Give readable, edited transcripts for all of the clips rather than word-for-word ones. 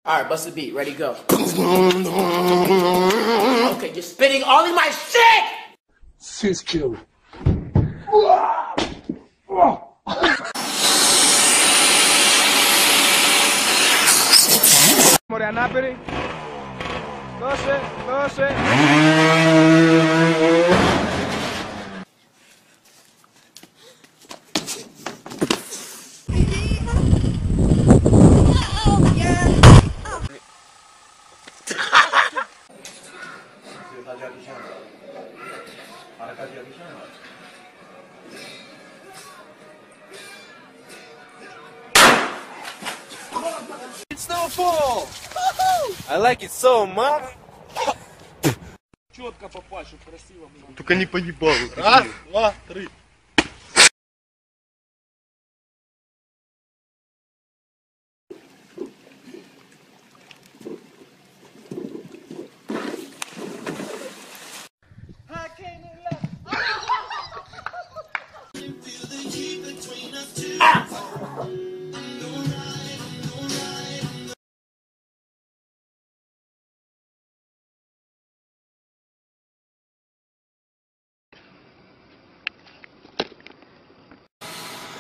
Alright, bust the beat. Ready, go. Okay, you're spitting all in my shit! Sis kill. Morianaperi. 12. It's snowfall! I like it so much! Четко попасть, чтобы красиво было. Только не поебал. Раз, два, три.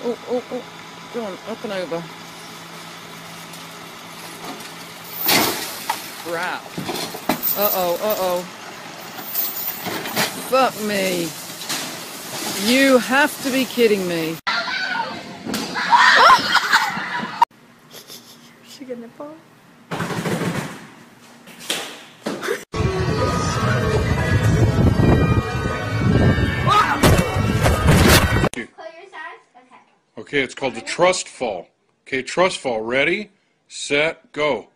Oh, go on, up and over. Wow. Uh-oh. Fuck me. You have to be kidding me. Is she gonna fall? Okay, it's called the trust fall. Okay, trust fall. Ready, set, go.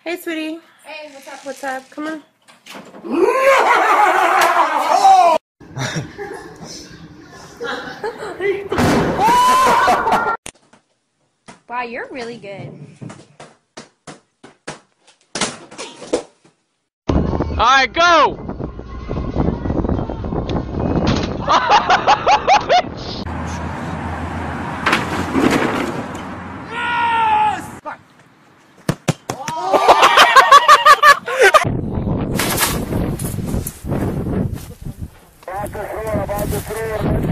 Hey, sweetie. Hey, what's up? Come on. Wow, you're really good. Alright, go! About the floor.